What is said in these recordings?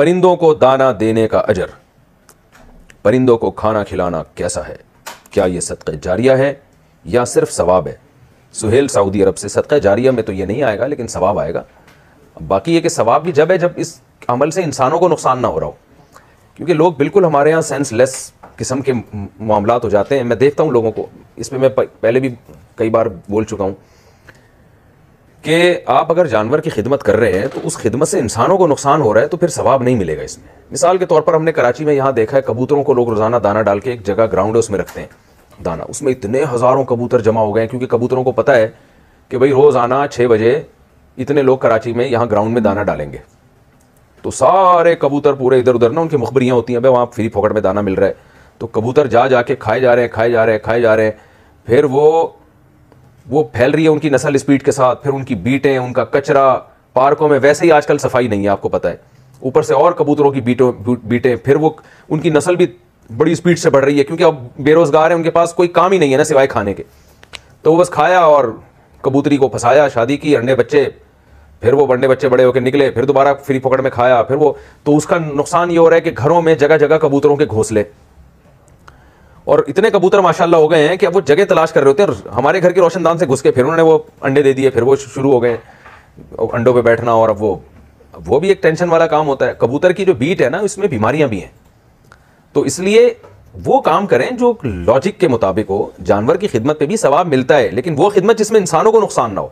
پرندوں کو دانہ دینے کا اجر، پرندوں کو کھانا کھلانا کیسا ہے؟ کیا یہ صدقہ جاریہ ہے یا صرف ثواب ہے؟ سہیل سعودی عرب سے، صدقہ جاریہ میں تو یہ نہیں آئے گا لیکن ثواب آئے گا۔ باقی یہ کہ ثواب بھی جب ہے جب اس عمل سے انسانوں کو نقصان نہ ہو رہا ہو، کیونکہ لوگ بالکل ہمارے ہاں سینس لیس قسم کے معاملات ہو جاتے ہیں۔ میں دیکھتا ہوں لوگوں کو، اس میں پہلے بھی کئی بار بول چکا ہوں کہ آپ اگر جانور کی خدمت کر رہے ہیں تو اس خدمت سے انسانوں کو نقصان ہو رہا ہے تو پھر ثواب نہیں ملے گا اس میں۔ مثال کے طور پر ہم نے کراچی میں یہاں دیکھا ہے، کبوتروں کو لوگ روزانہ دانہ ڈال کے ایک جگہ گراؤنڈ ہے اس میں رکھتے ہیں دانہ، اس میں اتنے ہزاروں کبوتر جمع ہو گئے ہیں کیونکہ کبوتروں کو پتہ ہے کہ بھائی روزانہ 6 بجے اتنے لوگ کراچی میں یہاں گراؤنڈ میں دانہ ڈالیں گے، تو سارے کبوتر پورے ادھر ادھر نا، ان کی مخبریاں ہوتی ہیں، وہاں فری پھوکٹ میں دانہ مل رہا ہے، تو کبوتر جا کے کھائے جا رہے ہیں، پھر وہ پھیل رہی ہے ان کی نسل اسپیڈ کے ساتھ، پھر ان کی بیٹیں، ان کا کچرا پارکوں میں، ویسے ہی آج کل صفائی نہیں ہے آپ کو پتہ ہے، اوپر سے اور کبوتروں کی بیٹیں، پھر وہ ان کی نسل بھی بڑی اسپیڈ سے بڑھ رہی ہے کیونکہ اب بے روزگار ہیں، ان کے پاس کوئی کام ہی نہیں ہے نا سوائے کھانے کے، تو وہ بس کھایا اور کبوتری کو پھنسایا، شادی کی، انڈے بچے، پھر وہ انڈے بچے بڑے ہو کے نکلے، پھر دوبارہ فری پکڑ میں کھایا، پھر وہ، تو اس کا نقصان یہ ہو رہا ہے کہ گھروں میں جگہ جگہ کبوتروں کے گھونسلے، اور اتنے کبوتر ماشاءاللہ ہو گئے ہیں کہ اب وہ جگہ تلاش کر رہے ہوتے ہیں، ہمارے گھر کے روشن دان سے گھس کے پھر انہوں نے وہ انڈے دے دیے، پھر وہ شروع ہو گئے انڈوں پہ بیٹھنا، اور اب وہ بھی ایک ٹینشن والا کام ہوتا ہے۔ کبوتر کی جو بیٹ ہے نا اس میں بیماریاں بھی ہیں، تو اس لیے وہ کام کریں جو لاجک کے مطابق ہو۔ جانور کی خدمت پہ بھی ثواب ملتا ہے لیکن وہ خدمت جس میں انسانوں کو نقصان نہ ہو۔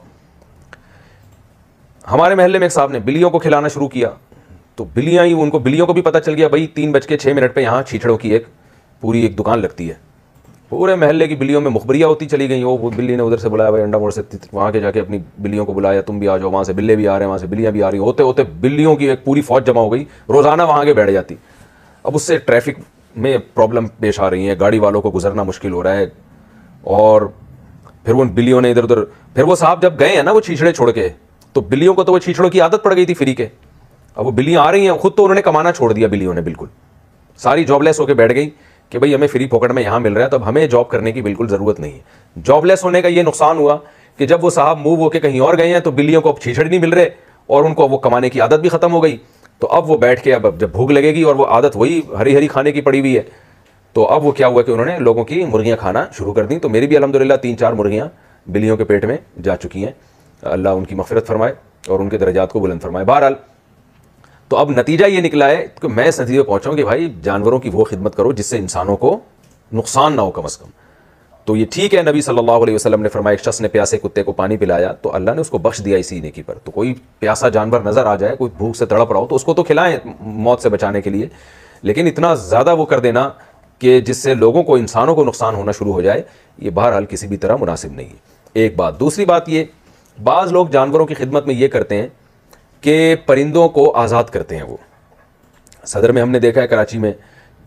ہمارے محلے میں ایک صاحب نے بلیوں کو کھلانا شروع کیا، تو بلیوں کو بھی پتہ چل گیا بھائی 3:06 پہ یہاں چھیچڑوں کی ایک پوری ایک دکان لگتی ہے، پورے محلے کی بلیوں میں مخبریاں ہوتی چلی گئیں، وہ بلی نے ادھر سے بلایا بھائی انڈا موڑ سے، وہاں کے جا کے اپنی بلیوں کو بلایا، تم بھی آ جاؤ، وہاں سے بلے بھی آ رہے ہیں، وہاں سے بلیاں بھی آ رہی ہیں، ہوتے ہوتے بلیوں کی ایک پوری فوج جمع ہو گئی، روزانہ وہاں کے بیٹھ جاتی۔ اب اس سے ٹریفک میں پرابلم پیش آ رہی ہیں، گاڑی والوں کو گزرنا مشکل ہو رہا ہے، اور پھر وہ بلیوں نے ادھر ادھر، پھر وہ صاحب جب گئے ہیں نا وہ چھیچڑے چھوڑ کے، تو بلیوں کو تو وہ چھیچڑوں کی عادت پڑ گئی تھی فری کے، اب وہ بلیاں آ رہی ہیں، خود تو انہوں نے کمانا چھوڑ دیا، بلیوں نے بالکل ساری جاب لیس ہو کے بیٹھ گئی کہ بھئی ہمیں فری پاکٹ میں یہاں مل رہا ہے تو اب ہمیں جاب کرنے کی بالکل ضرورت نہیں ہے۔ جاب لیس ہونے کا یہ نقصان ہوا کہ جب وہ صاحب موو ہو کے کہیں اور گئے ہیں تو بلیوں کو اب چھیچڑ نہیں مل رہے اور ان کو وہ کمانے کی عادت بھی ختم ہو گئی، تو اب وہ بیٹھ کے اب جب بھوک لگے گی اور وہ عادت وہی ہری ہری کھانے کی پڑی ہوئی ہے، تو اب وہ کیا ہوا کہ انہوں نے لوگوں کی مرغیاں کھانا شروع کر دیں۔ تو میری بھی الحمدللہ 3-4 مرغیاں بلیوں کے پیٹ میں جا چکی ہیں، اللہ ان کی مغفرت فرمائے اور ان کے درجات کو بلند فرمائے۔ بہرحال تو اب نتیجہ یہ نکلا ہے کہ میں اس نتیجے پہنچا ہوں کہ بھائی جانوروں کی وہ خدمت کرو جس سے انسانوں کو نقصان نہ ہو کم از کم۔ تو یہ ٹھیک ہے، نبی صلی اللہ علیہ وسلم نے فرمایا ایک شخص نے پیاسے کتے کو پانی پلایا تو اللہ نے اس کو بخش دیا اسی نیکی پر۔ تو کوئی پیاسا جانور نظر آ جائے، کوئی بھوک سے تڑپ رہا ہو تو اس کو تو کھلائیں موت سے بچانے کے لیے، لیکن اتنا زیادہ وہ کر دینا کہ جس سے لوگوں کو، انسانوں کو نقصان ہونا شروع ہو جائے، یہ بہرحال کسی بھی طرح مناسب نہیں ہے۔ ایک بات، دوسری بات یہ، بعض لوگ جانوروں کی خدمت میں یہ کرتے ہیں کہ پرندوں کو آزاد کرتے ہیں۔ وہ صدر میں ہم نے دیکھا ہے کراچی میں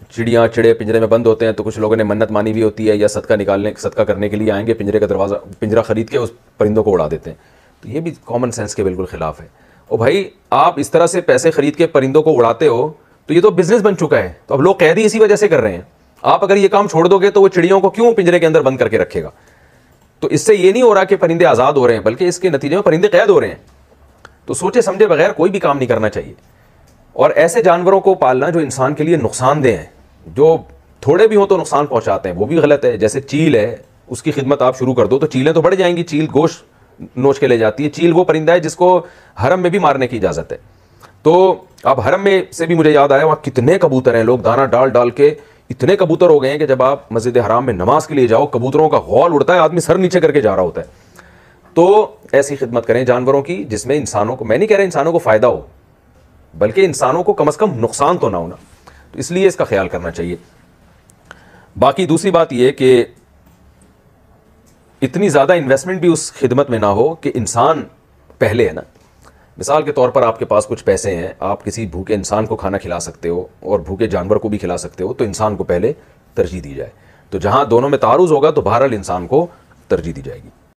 چڑیاں چڑے پنجرے میں بند ہوتے ہیں، تو کچھ لوگوں نے منت مانی بھی ہوتی ہے یا صدقہ کرنے کے لیے آئیں گے، پنجرے کا پنجرہ خرید کے اس پرندوں کو اڑا دیتے ہیں، تو یہ بھی کامن سینس کے بالکل خلاف ہے۔ اور بھائی آپ اس طرح سے پیسے خرید کے پرندوں کو اڑاتے ہو تو یہ تو بزنس بن چکا ہے، تو اب لوگ قید ہی اسی وجہ سے کر رہے ہیں۔ آپ اگر یہ کام چھوڑ دو گے تو وہ چڑیوں کو کیوں پنجرے کے اندر بند کر کے رکھے گا؟ تو اس سے یہ نہیں ہو رہا کہ پرندے آزاد ہو رہے ہیں، بلکہ اس کے نتیجے میں پرندے قید ہو رہے ہیں۔ تو سوچے سمجھے بغیر کوئی بھی کام نہیں کرنا چاہیے، اور ایسے جانوروں کو پالنا جو انسان کے لیے نقصان دہ ہیں، جو تھوڑے بھی ہوں تو نقصان پہنچاتے ہیں، وہ بھی غلط ہے۔ جیسے چیل ہے، اس کی خدمت آپ شروع کر دو تو چیلیں تو بڑھ جائیں گی، چیل گوشت نوچ کے لے جاتی ہے۔ چیل وہ پرندہ ہے جس کو حرم میں بھی مارنے کی اجازت ہے۔ تو اب حرم میں سے بھی مجھے یاد آیا وہاں کتنے کبوتر ہیں، لوگ دانہ ڈال ڈال کے اتنے کبوتر ہو گئے ہیں کہ جب آپ مسجد حرام میں نماز کے لیے جاؤ کبوتروں کا غول اڑتا ہے، آدمی سر نیچے کر کے جا رہا ہوتا ہے۔ تو ایسی خدمت کریں جانوروں کی جس میں انسانوں کو، میں نہیں کہہ رہا انسانوں کو فائدہ ہو، بلکہ انسانوں کو کم از کم نقصان تو نہ ہونا، تو اس لیے اس کا خیال کرنا چاہیے۔ باقی دوسری بات یہ کہ اتنی زیادہ انویسٹمنٹ بھی اس خدمت میں نہ ہو کہ انسان پہلے ہے نا۔ مثال کے طور پر آپ کے پاس کچھ پیسے ہیں، آپ کسی بھوکے انسان کو کھانا کھلا سکتے ہو اور بھوکے جانور کو بھی کھلا سکتے ہو، تو انسان کو پہلے ترجیح دی جائے۔ تو جہاں دونوں میں تعارض ہوگا تو بہرحال انسان کو ترجیح دی جائے گی۔